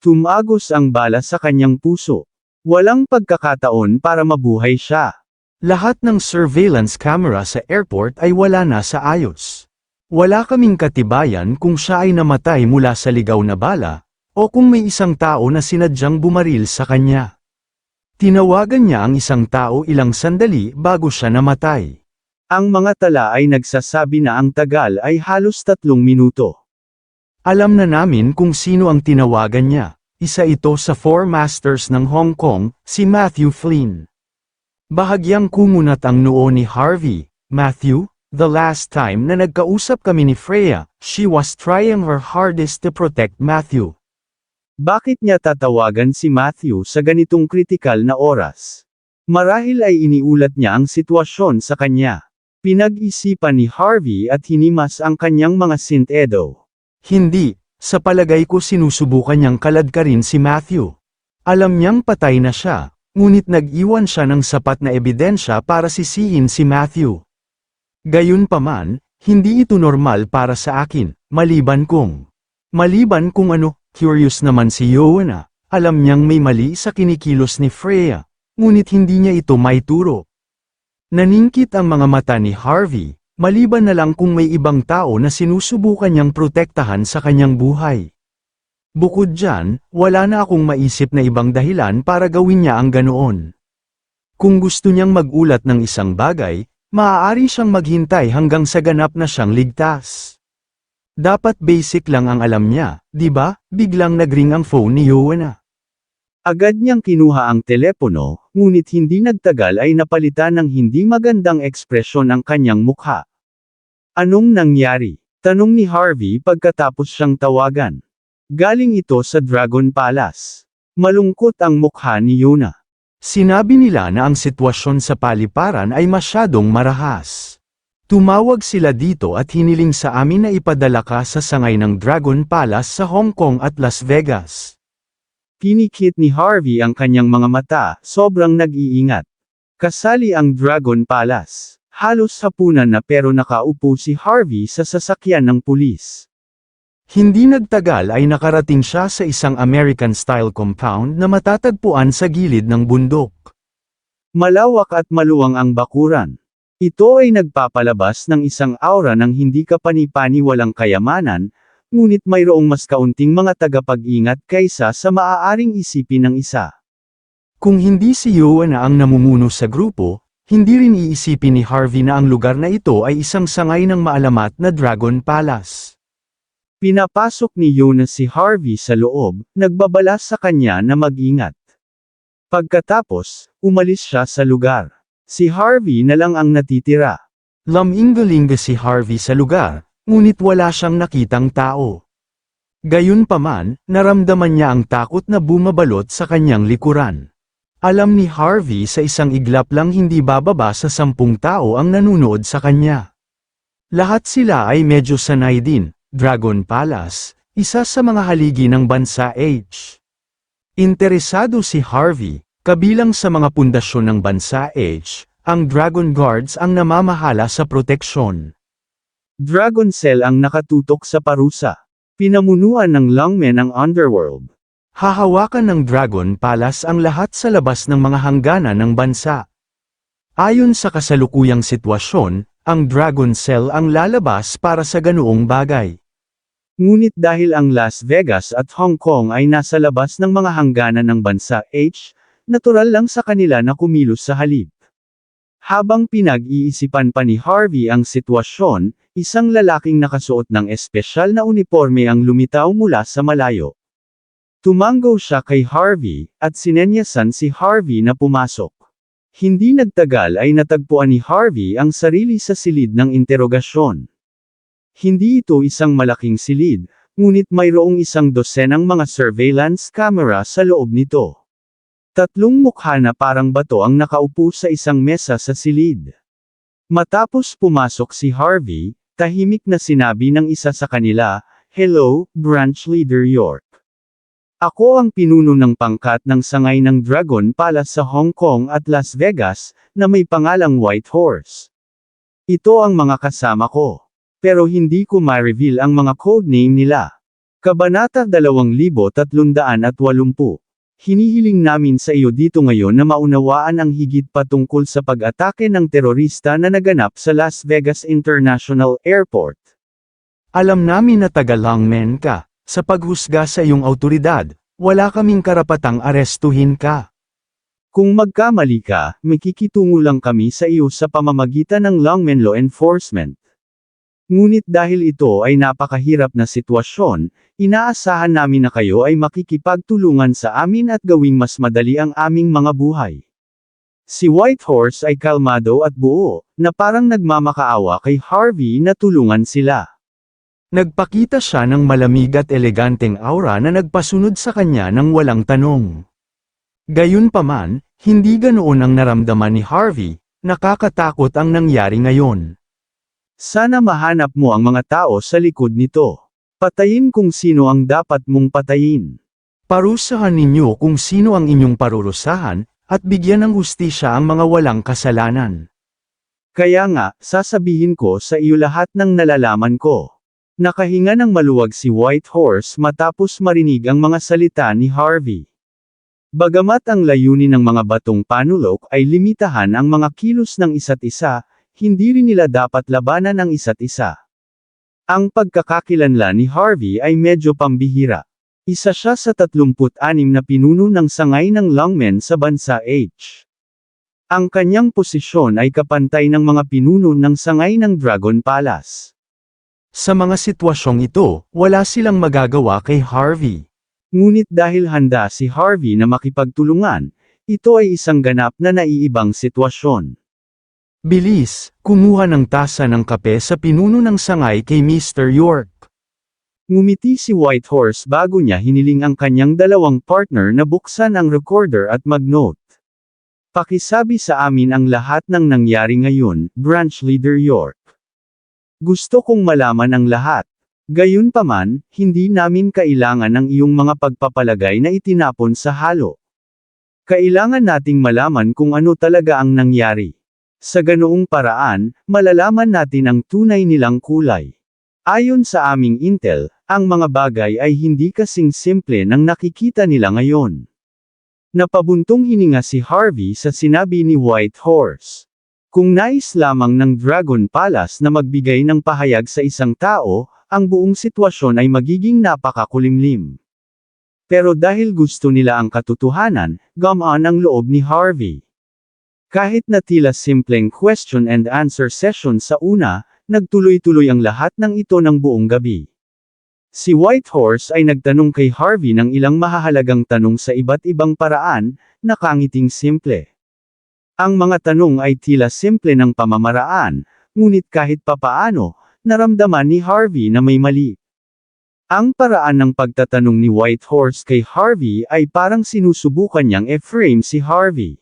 [SPEAKER 1] Tumagos ang bala sa kanyang puso. Walang pagkakataon para mabuhay siya. Lahat ng surveillance camera sa airport ay wala na sa ayos. Wala kaming katibayan kung siya ay namatay mula sa ligaw na bala, o kung may isang tao na sinadyang bumaril sa kanya. Tinawagan niya ang isang tao ilang sandali bago siya namatay. Ang mga tala ay nagsasabi na ang tagal ay halos 3 minuto. Alam na namin kung sino ang tinawagan niya. Isa ito sa Four Masters ng Hong Kong, si Matthew Flynn. Bahagyang kumunat ang noo ni Harvey. Matthew, the last time na nagkausap kami ni Freya, she was trying her hardest to protect Matthew. Bakit niya tatawagan si Matthew sa ganitong kritikal na oras? Marahil ay iniulat niya ang sitwasyon sa kanya. Pinag-isipan ni Harvey at hinimas ang kanyang mga sintedo. Hindi, sa palagay ko sinusubukan niyang kaladkarin si Matthew. Alam niyang patay na siya, ngunit nag-iwan siya ng sapat na ebidensya para sisihin si Matthew. Gayunpaman, hindi ito normal para sa akin, maliban kung ano, curious naman si Joanna, alam niyang may mali sa kinikilos ni Freya, ngunit hindi niya ito maituro. Naningkit ang mga mata ni Harvey, maliban na lang kung may ibang tao na sinusubukan niyang protektahan sa kanyang buhay. Bukod dyan, wala na akong maisip na ibang dahilan para gawin niya ang ganoon. Kung gusto niyang magulat ng isang bagay, maaari siyang maghintay hanggang sa ganap na siyang ligtas. Dapat basic lang ang alam niya, di ba? Biglang nagring ang phone ni Joanna. Agad niyang kinuha ang telepono, ngunit hindi nagtagal ay napalitan ng hindi magandang ekspresyon ang kanyang mukha. Anong nangyari? Tanong ni Harvey pagkatapos siyang tawagan. Galing ito sa Dragon Palace. Malungkot ang mukha ni Joanna. Sinabi nila na ang sitwasyon sa paliparan ay masyadong marahas. Tumawag sila dito at hiniling sa amin na ipadala ka sa sangay ng Dragon Palace sa Hong Kong at Las Vegas. Pinikit ni Harvey ang kanyang mga mata, sobrang nag-iingat. Kasali ang Dragon Palace. Halos hapunan na pero nakaupo si Harvey sa sasakyan ng pulis. Hindi nagtagal ay nakarating siya sa isang American-style compound na matatagpuan sa gilid ng bundok. Malawak at maluwang ang bakuran. Ito ay nagpapalabas ng isang aura ng hindi kapani-paniwalang kayamanan,
[SPEAKER 2] ngunit mayroong mas kaunting mga tagapag-ingat kaysa sa maaaring isipin ng isa.
[SPEAKER 1] Kung hindi si Yoa na ang namumuno sa grupo, hindi rin iisipin ni Harvey na ang lugar na ito ay isang sangay ng maalamat na Dragon Palace.
[SPEAKER 2] Pinapasok ni Yona si Harvey sa loob, nagbabala sa kanya na mag-ingat. Pagkatapos, umalis siya sa lugar. Si Harvey na lang ang natitira.
[SPEAKER 1] Laminggalinga si Harvey sa lugar, ngunit wala siyang nakitang tao. Gayunpaman, naramdaman niya ang takot na bumabalot sa kanyang likuran. Alam ni Harvey sa isang iglap lang hindi bababa sa 10 tao ang nanunood sa kanya. Lahat sila ay medyo sanay din. Dragon Palace, isa sa mga haligi ng bansa H. Interesado si Harvey, kabilang sa mga pundasyon ng bansa H, ang Dragon Guards ang namamahala sa proteksyon.
[SPEAKER 2] Dragon Cell ang nakatutok sa parusa. Pinamunuan ng Lungmen ang Underworld.
[SPEAKER 1] Hahawakan ng Dragon Palace ang lahat sa labas ng mga hangganan ng bansa. Ayon sa kasalukuyang sitwasyon, ang Dragon Cell ang lalabas para sa ganoong bagay.
[SPEAKER 2] Ngunit dahil ang Las Vegas at Hong Kong ay nasa labas ng mga hangganan ng bansa H, natural lang sa kanila na kumilos sa halip. Habang pinag-iisipan pa ni Harvey ang sitwasyon, isang lalaking nakasuot ng espesyal na uniforme ang lumitaw mula sa malayo. Tumango siya kay Harvey, at sinenyasan si Harvey na pumasok. Hindi nagtagal ay natagpuan ni Harvey ang sarili sa silid ng interogasyon. Hindi ito isang malaking silid, ngunit mayroong 12 mga surveillance camera sa loob nito. 3 mukha na parang bato ang nakaupo sa isang mesa sa silid. Matapos pumasok si Harvey, tahimik na sinabi ng isa sa kanila, "Hello, Branch Leader York. Ako ang pinuno ng pangkat ng sangay ng Dragon Palace sa Hong Kong at Las Vegas, na may pangalang White Horse. Ito ang mga kasama ko. Pero hindi ko ma-reveal ang mga codename nila." Kabanata 2380. Hinihiling namin sa iyo dito ngayon na maunawaan ang higit pa tungkol sa pag-atake ng terorista na naganap sa Las Vegas International Airport.
[SPEAKER 1] Alam namin na taga-Lungmen ka. Sa paghusga sa iyong autoridad, wala kaming karapatang arestuhin ka.
[SPEAKER 2] Kung magkamali ka, makikitungo lang kami sa iyo sa pamamagitan ng Lungmen Law Enforcement. Ngunit dahil ito ay napakahirap na sitwasyon, inaasahan namin na kayo ay makikipagtulungan sa amin at gawing mas madali ang aming mga buhay. Si White Horse ay kalmado at buo, na parang nagmamakaawa kay Harvey na tulungan sila.
[SPEAKER 1] Nagpakita siya ng malamig at eleganteng aura na nagpasunod sa kanya ng walang tanong. Gayunpaman, hindi ganoon ang naramdaman ni Harvey, nakakatakot ang nangyari ngayon.
[SPEAKER 2] Sana mahanap mo ang mga tao sa likod nito. Patayin kung sino ang dapat mong patayin.
[SPEAKER 1] Parusahan ninyo kung sino ang inyong parurusahan, at bigyan ng hustisya ang mga walang kasalanan.
[SPEAKER 2] Kaya nga, sasabihin ko sa iyo lahat ng nalalaman ko. Nakahinga ng maluwag si White Horse matapos marinig ang mga salita ni Harvey. Bagamat ang layunin ng mga batong panulok ay limitahan ang mga kilos ng isa't isa, hindi rin nila dapat labanan ang isa't isa. Ang pagkakakilanlan ni Harvey ay medyo pambihira. Isa siya sa 36 na pinuno ng sangay ng Lungmen sa bansa H. Ang kanyang posisyon ay kapantay ng mga pinuno ng sangay ng Dragon Palace.
[SPEAKER 1] Sa mga sitwasyong ito, wala silang magagawa kay Harvey.
[SPEAKER 2] Ngunit dahil handa si Harvey na makipagtulungan, ito ay isang ganap na naiibang sitwasyon.
[SPEAKER 1] Bilis, kumuha ng tasa ng kape sa pinuno ng sangay kay Mr. York.
[SPEAKER 2] Ngumiti si White Horse bago niya hiniling ang kanyang 2 partner na buksan ang recorder at mag-note. Pakisabi sa amin ang lahat ng nangyari ngayon, Branch Leader York. Gusto kong malaman ang lahat. Gayunpaman, hindi namin kailangan ng iyong mga pagpapalagay na itinapon sa halo. Kailangan nating malaman kung ano talaga ang nangyari. Sa ganoong paraan, malalaman natin ang tunay nilang kulay. Ayon sa aming intel, ang mga bagay ay hindi kasing simple ng nakikita nila ngayon. Napabuntong hininga si Harvey sa sinabi ni White Horse. Kung nais lamang ng Dragon Palace na magbigay ng pahayag sa isang tao, ang buong sitwasyon ay magiging napakakulimlim. Pero dahil gusto nila ang katotohanan, gumaan ang loob ni Harvey. Kahit na tila simpleng question and answer session sa una, nagtuloy-tuloy ang lahat ng ito ng buong gabi. Si Whitehorse ay nagtanong kay Harvey ng ilang mahahalagang tanong sa iba't ibang paraan, nakangiting simple. Ang mga tanong ay tila simple ng pamamaraan, ngunit kahit papaano, naramdaman ni Harvey na may mali. Ang paraan ng pagtatanong ni Whitehorse kay Harvey ay parang sinusubukan niyang e-frame si Harvey.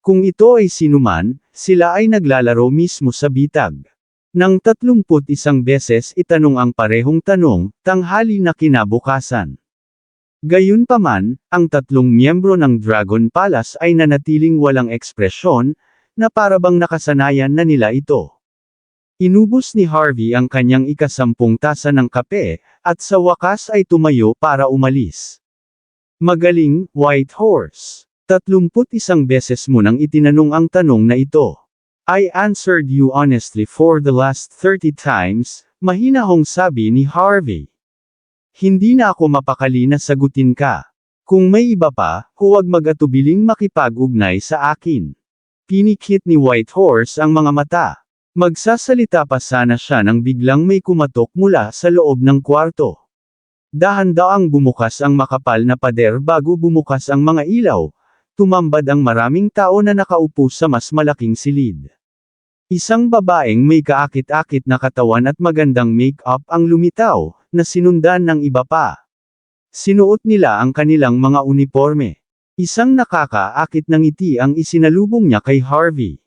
[SPEAKER 2] Kung ito ay sinuman, sila ay naglalaro mismo sa bitag. Nang 31 beses itanong ang parehong tanong, tanghali na kinabukasan. Gayunpaman, ang tatlong miyembro ng Dragon Palace ay nanatiling walang ekspresyon, na parabang nakasanayan na nila ito. Inubos ni Harvey ang kanyang ika-10 tasa ng kape, at sa wakas ay tumayo para umalis. Magaling, Whitehorse. 31 beses mo nang itinanong ang tanong na ito. I answered you honestly for the last 30 times, mahinahong sabi ni Harvey. Hindi na ako mapakali na sagutin ka. Kung may iba pa, huwag mag-atubiling makipag-ugnay sa akin. Pinikit ni Whitehorse ang mga mata. Magsasalita pa sana siya nang biglang may kumatok mula sa loob ng kwarto. Dahan-daang bumukas ang makapal na pader bago bumukas ang mga ilaw. Tumambad ang maraming tao na nakaupo sa mas malaking silid. Isang babaeng may kaakit-akit na katawan at magandang make-up ang lumitaw, na sinundan ng iba pa. Sinuot nila ang kanilang mga uniforme. Isang nakakaakit na ngiti ang isinalubong niya kay Harvey.